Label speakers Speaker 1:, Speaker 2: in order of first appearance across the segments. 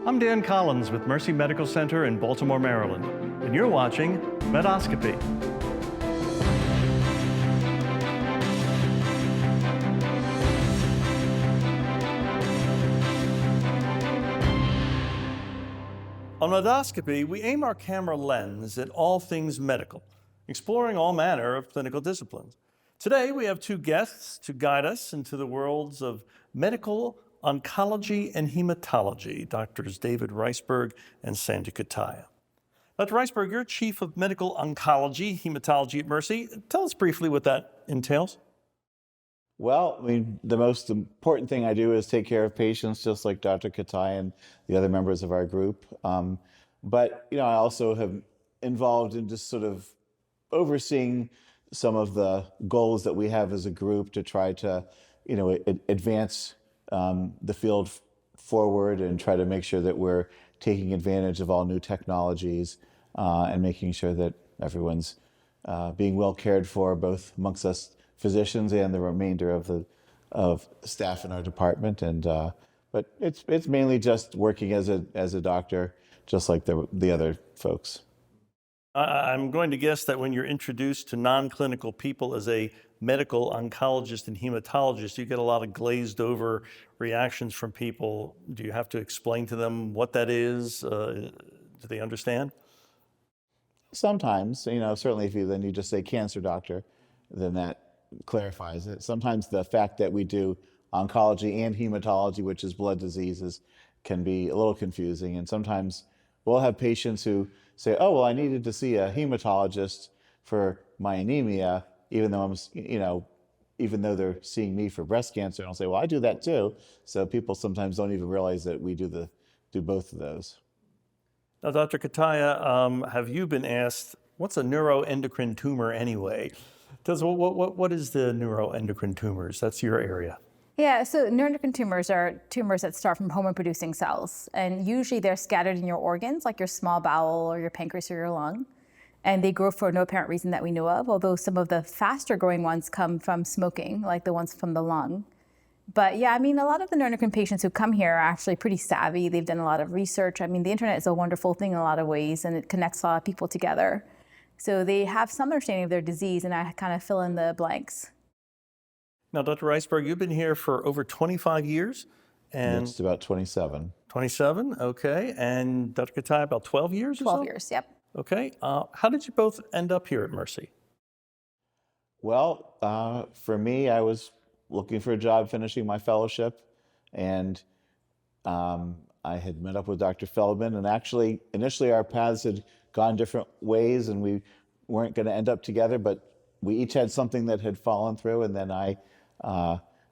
Speaker 1: I'm Dan Collins with Mercy Medical Center in Baltimore, Maryland, and you're watching Medoscopy. On Medoscopy, we aim our camera lens at all things medical, exploring all manner of clinical disciplines. Today, we have two guests to guide us into the worlds of medical oncology and hematology, Drs. David Riseberg and Sandy Kotiah. Dr. Riseberg, you're Chief of Medical Oncology, Hematology at Mercy. Tell us briefly what that entails.
Speaker 2: Well, the most important thing I do is take care of patients, just like Dr. Kotiah and the other members of our group. But I also have involved in just sort of overseeing some of the goals that we have as a group to try to, advance the field forward and try to make sure that we're taking advantage of all new technologies and making sure that everyone's being well cared for, both amongst us physicians and the remainder of staff in our department. But it's mainly just working as a doctor, just like the other folks.
Speaker 1: I'm going to guess that when you're introduced to non-clinical people as a medical oncologist and hematologist, you get a lot of glazed over reactions from people. Do you have to explain to them what that is? Do they understand?
Speaker 2: Sometimes, certainly if you just say cancer doctor, then that clarifies it. Sometimes the fact that we do oncology and hematology, which is blood diseases, can be a little confusing. And sometimes we'll have patients who say, oh, well, I needed to see a hematologist for my anemia, even though they're seeing me for breast cancer. And I'll say, well, I do that too. So people sometimes don't even realize that we do both of those.
Speaker 1: Now, Dr. Kotiah, have you been asked, what's a neuroendocrine tumor anyway? What is the neuroendocrine tumors? That's your area.
Speaker 3: Yeah, so neuroendocrine tumors are tumors that start from hormone-producing cells, and usually they're scattered in your organs, like your small bowel or your pancreas or your lung, and they grow for no apparent reason that we know of, although some of the faster-growing ones come from smoking, like the ones from the lung. But yeah, a lot of the neuroendocrine patients who come here are actually pretty savvy. They've done a lot of research. The internet is a wonderful thing in a lot of ways, and it connects a lot of people together. So they have some understanding of their disease, and I kind of fill in the blanks.
Speaker 1: Now, Dr. Riseberg, you've been here for over 25 years. And
Speaker 2: it's about 27.
Speaker 1: 27, okay. And Dr. Kotiah, about 12 years or so?
Speaker 3: 12 years, yep.
Speaker 1: Okay. How did you both end up here at Mercy?
Speaker 2: Well, for me, I was looking for a job finishing my fellowship, and I had met up with Dr. Feldman, and actually, initially our paths had gone different ways, and we weren't going to end up together, but we each had something that had fallen through, and then I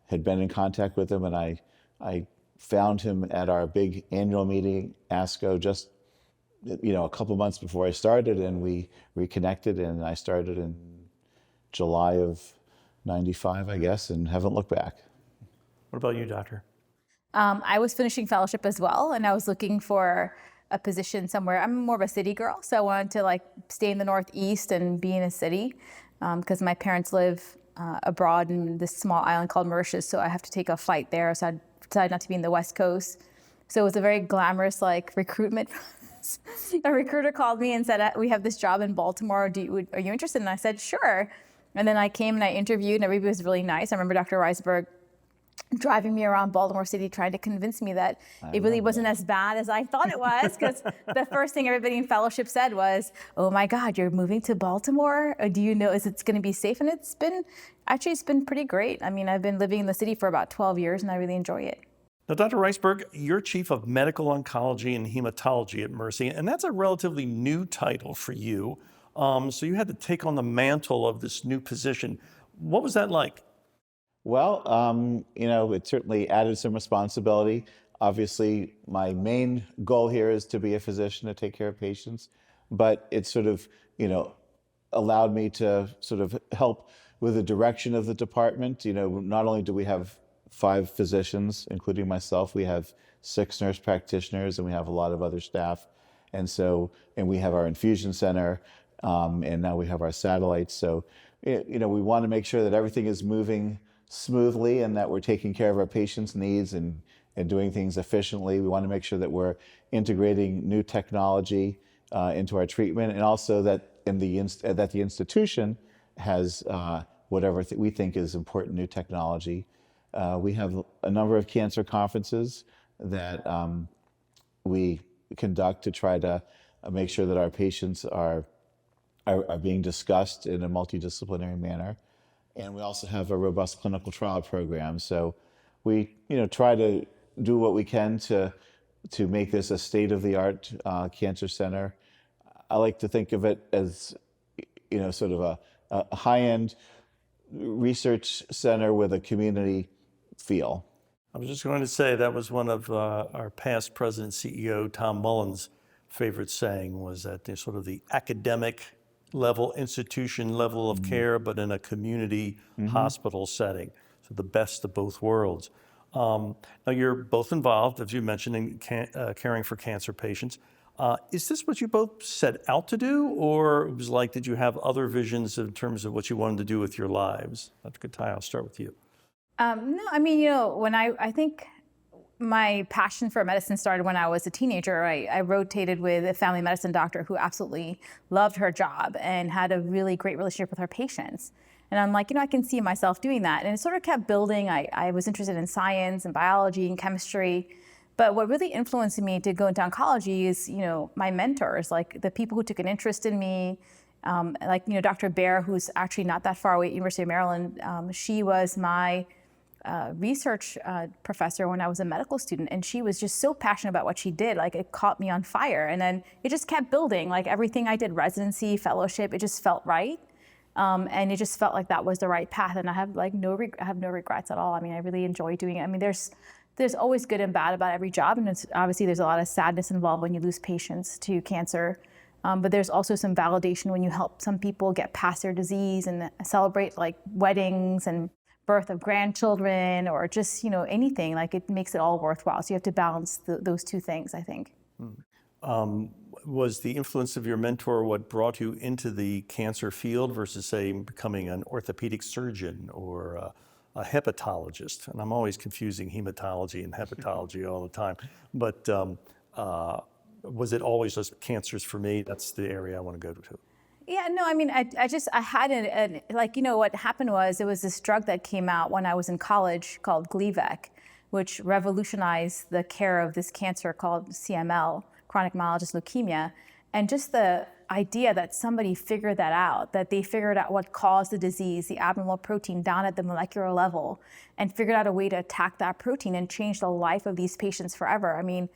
Speaker 2: had been in contact with him, and I found him at our big annual meeting, ASCO, just a couple months before I started, and we reconnected, and I started in July of 95, I guess, and haven't looked back.
Speaker 1: What about you, doctor?
Speaker 3: I was finishing fellowship as well, and I was looking for a position somewhere. I'm more of a city girl, so I wanted to stay in the Northeast and be in a city because my parents live abroad in this small island called Mauritius, so I have to take a flight there. So I decided not to be in the West Coast. So it was a very glamorous recruitment. A recruiter called me and said, we have this job in Baltimore. Are you interested? And I said, sure. And then I came and I interviewed, and everybody was really nice. I remember Dr. Riseberg driving me around Baltimore City trying to convince me that it really wasn't as bad as I thought it was, because the first thing everybody in fellowship said was, oh my God, you're moving to Baltimore? Do you know, is it going to be safe? And it's been pretty great. I've been living in the city for about 12 years and I really enjoy it.
Speaker 1: Now, Dr. Riseberg, you're Chief of Medical Oncology and Hematology at Mercy, and that's a relatively new title for you. So you had to take on the mantle of this new position. What was that like?
Speaker 2: Well, it certainly added some responsibility. Obviously, my main goal here is to be a physician, to take care of patients, but it sort of, allowed me to sort of help with the direction of the department. Not only do we have 5 physicians, including myself, we have 6 nurse practitioners, and we have a lot of other staff. And we have our infusion center, and now we have our satellites. So, we want to make sure that everything is moving smoothly and that we're taking care of our patients' needs and and doing things efficiently. We want to make sure that we're integrating new technology into our treatment, and also that that the institution has whatever we think is important new technology. We have a number of cancer conferences that we conduct to try to make sure that our patients are being discussed in a multidisciplinary manner. And we also have a robust clinical trial program. So we try to do what we can to make this a state-of-the-art cancer center. I like to think of it as sort of a high-end research center with a community feel.
Speaker 1: I was just going to say that was one of our past president CEO Tom Mullen's favorite saying, was that there's sort of the academic level, institution level of care, but in a community hospital setting. So the best of both worlds. Now you're both involved, as you mentioned, in caring for cancer patients. Is this what you both set out to do, or it was like, did you have other visions in terms of what you wanted to do with your lives? Dr. Kotiah, I'll start with you.
Speaker 3: No, I mean, when I think my passion for medicine started when I was a teenager. I rotated with a family medicine doctor who absolutely loved her job and had a really great relationship with her patients. And I'm like, I can see myself doing that. And it sort of kept building. I was interested in science and biology and chemistry. But what really influenced me to go into oncology is, my mentors, like the people who took an interest in me, like, Dr. Baer, who's actually not that far away at University of Maryland. She was my research professor when I was a medical student, and she was just so passionate about what she did. Like, it caught me on fire, and then it just kept building. Like, everything I did, residency, fellowship, it just felt right, and it just felt like that was the right path. And I have no regrets at all. I mean, I really enjoy doing it. I mean, there's always good and bad about every job, and obviously there's a lot of sadness involved when you lose patients to cancer. But there's also some validation when you help some people get past their disease and celebrate like weddings and birth of grandchildren, or just anything. Like, it makes it all worthwhile. So you have to balance those two things, I think.
Speaker 1: Was the influence of your mentor what brought you into the cancer field versus, say, becoming an orthopedic surgeon or a hepatologist? And I'm always confusing hematology and hepatology all the time. But was it always just cancers for me? That's the area I want to go to.
Speaker 3: Yeah, no, I mean, I had what happened was, there was this drug that came out when I was in college called Gleevec, which revolutionized the care of this cancer called CML, chronic myelogenous leukemia. And just the idea that somebody figured that out, that they figured out what caused the disease, the abnormal protein down at the molecular level, and figured out a way to attack that protein and change the life of these patients forever. I mean,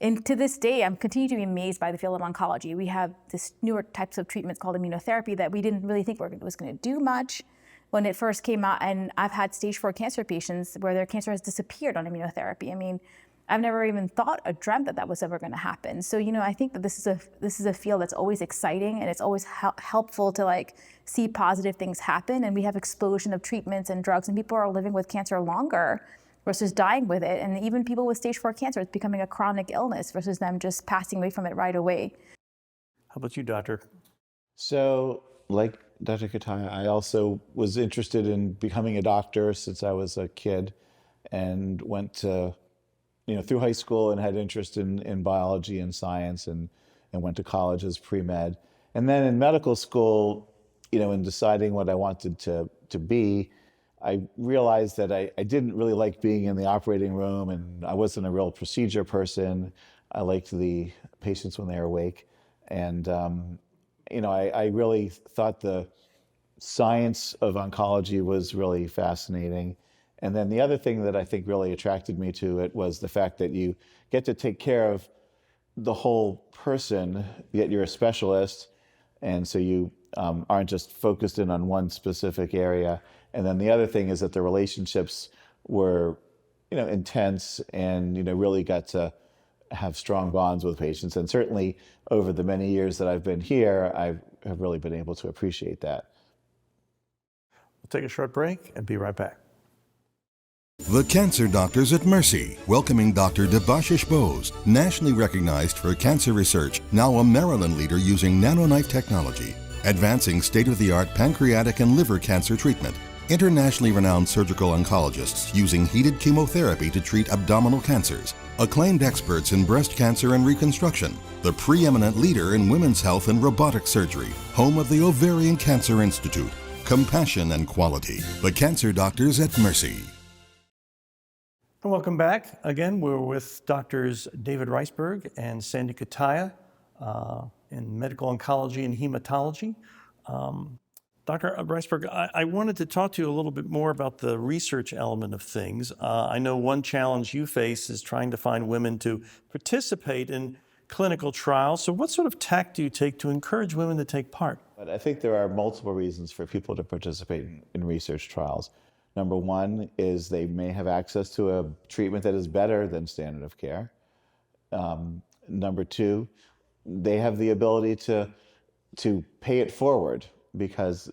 Speaker 3: and to this day, I'm continuing to be amazed by the field of oncology. We have this newer types of treatments called immunotherapy that we didn't really think was going to do much when it first came out. And I've had stage 4 cancer patients where their cancer has disappeared on immunotherapy. I mean, I've never even thought or dreamt that was ever going to happen. So, I think that this is a field that's always exciting, and it's always helpful to see positive things happen. And we have explosion of treatments and drugs, and people are living with cancer longer versus dying with it. And even people with stage 4 cancer, it's becoming a chronic illness versus them just passing away from it right away.
Speaker 1: How about you, doctor?
Speaker 2: So, like Dr. Kotiah, I also was interested in becoming a doctor since I was a kid, and went to, through high school, and had interest in biology and science, and went to college as pre-med. And then in medical school, in deciding what I wanted to be, I realized that I didn't really like being in the operating room, and I wasn't a real procedure person. I liked the patients when they were awake. And, I really thought the science of oncology was really fascinating. And then the other thing that I think really attracted me to it was the fact that you get to take care of the whole person, yet you're a specialist. And so you aren't just focused in on one specific area. And then the other thing is that the relationships were, intense, and, really got to have strong bonds with patients. And certainly over the many years that I've been here, I have really been able to appreciate that.
Speaker 1: We'll take a short break and be right back.
Speaker 4: The Cancer Doctors at Mercy, welcoming Dr. Debashish Bose, nationally recognized for cancer research, now a Maryland leader using nanoknife technology, advancing state-of-the-art pancreatic and liver cancer treatment. internationally renowned surgical oncologists using heated chemotherapy to treat abdominal cancers, acclaimed experts in breast cancer and reconstruction, the preeminent leader in women's health and robotic surgery, home of the Ovarian Cancer Institute, compassion and quality, the cancer doctors at Mercy.
Speaker 1: And welcome back. Again, we're with Doctors David Riseberg and Sandy Kotiah in Medical Oncology and Hematology. Dr. Riseberg, I wanted to talk to you a little bit more about the research element of things. I know one challenge you face is trying to find women to participate in clinical trials. So what sort of tack do you take to encourage women to take part?
Speaker 2: But I think there are multiple reasons for people to participate in research trials. Number one is they may have access to a treatment that is better than standard of care. Number two, they have the ability to pay it forward, because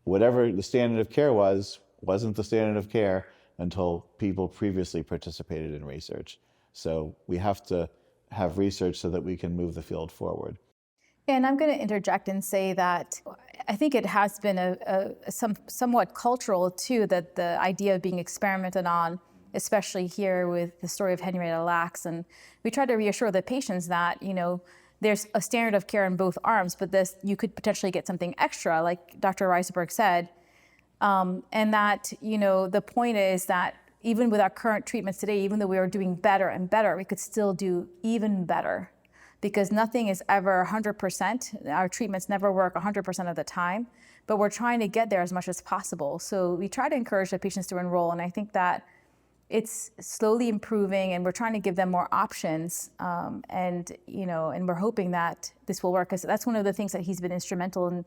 Speaker 2: whatever the standard of care wasn't the standard of care until people previously participated in research. So we have to have research so that we can move the field forward.
Speaker 3: And I'm going to interject and say that I think it has been somewhat cultural too, that the idea of being experimented on, especially here with the story of Henrietta Lacks. And we try to reassure the patients that, there's a standard of care in both arms, but you could potentially get something extra, like Dr. Riseberg said. And that, the point is that even with our current treatments today, even though we are doing better and better, we could still do even better, because nothing is ever 100%. Our treatments never work 100% of the time, but we're trying to get there as much as possible. So we try to encourage the patients to enroll, and I think that it's slowly improving, and we're trying to give them more options. And we're hoping that this will work, because that's one of the things that he's been instrumental in.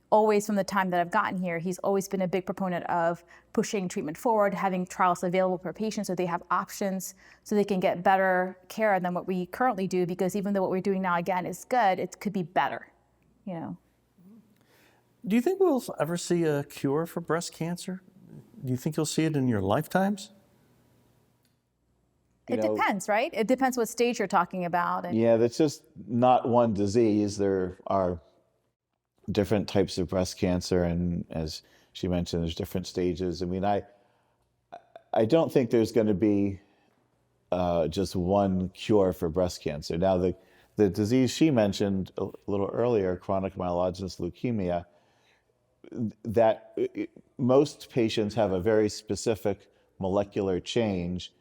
Speaker 3: Always from the time that I've gotten here, he's always been a big proponent of pushing treatment forward, having trials available for patients so they have options, so they can get better care than what we currently do, because even though what we're doing now, again, is good, it could be better,
Speaker 1: Do you think we'll ever see a cure for breast cancer? Do you think you'll see it in your lifetimes?
Speaker 3: It depends, right? It depends what stage you're talking about.
Speaker 2: Yeah, that's just not one disease. There are different types of breast cancer, and as she mentioned, there's different stages. I mean, I don't think there's going to be just one cure for breast cancer. Now, the disease she mentioned a little earlier, chronic myelogenous leukemia, that most patients have a very specific molecular change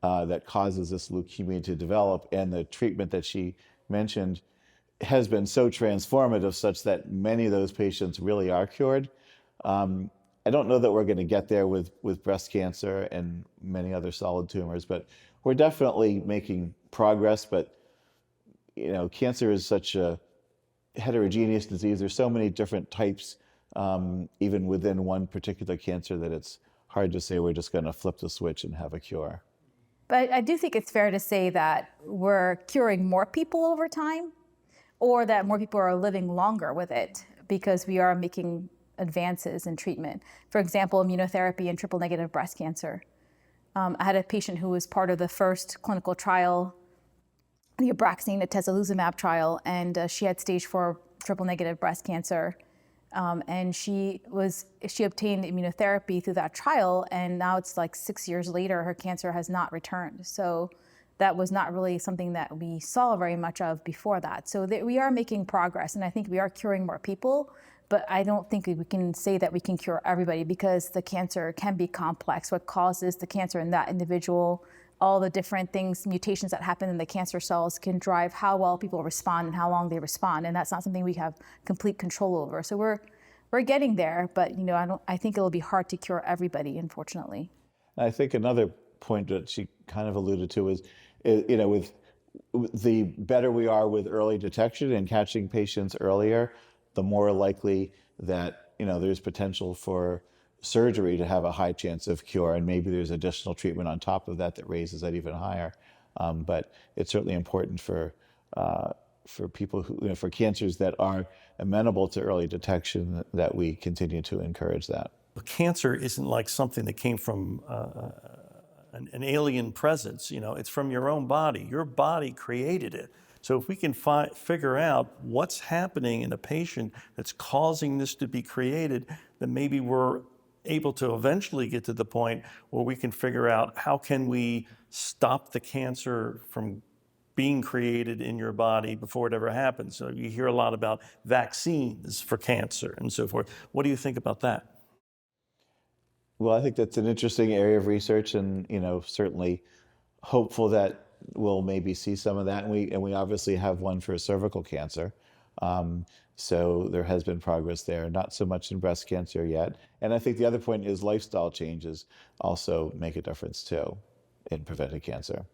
Speaker 2: that causes this leukemia to develop, and the treatment that she mentioned has been so transformative such that many of those patients really are cured. I don't know that we're going to get there with breast cancer and many other solid tumors, but we're definitely making progress. But, cancer is such a heterogeneous disease. There's so many different types, even within one particular cancer, that it's hard to say we're just going to flip the switch and have a cure.
Speaker 3: But I do think it's fair to say that we're curing more people over time, or that more people are living longer with it, because we are making advances in treatment. For example, immunotherapy and triple-negative breast cancer. I had a patient who was part of the first clinical trial, the Abraxane atezolizumab trial, and she had stage 4 triple-negative breast cancer. And she obtained immunotherapy through that trial, and now it's like 6 years later, her cancer has not returned. So that was not really something that we saw very much of before that. So we are making progress, and I think we are curing more people, but I don't think we can say that we can cure everybody, because the cancer can be complex. What causes the cancer in that individual, all the different things, mutations that happen in the cancer cells, can drive how well people respond and how long they respond, and that's not something we have complete control over. So we're getting there, but I think it'll be hard to cure everybody, unfortunately.
Speaker 2: I think another point that she kind of alluded to is, with the better we are with early detection and catching patients earlier, the more likely that there's potential for surgery to have a high chance of cure, and maybe there's additional treatment on top of that raises that even higher. But it's certainly important for people who, for cancers that are amenable to early detection, that we continue to encourage that.
Speaker 1: Cancer isn't like something that came from an alien presence. It's from your own body. Your body created it. So if we can figure out what's happening in a patient that's causing this to be created, then maybe we're able to eventually get to the point where we can figure out how can we stop the cancer from being created in your body before it ever happens. So you hear a lot about vaccines for cancer and so forth. What do you think about that?
Speaker 2: Well, I think that's an interesting area of research, and certainly hopeful that we'll maybe see some of that. And we obviously have one for cervical cancer. So there has been progress there, not so much in breast cancer yet. And I think the other point is lifestyle changes also make a difference too in preventing cancer.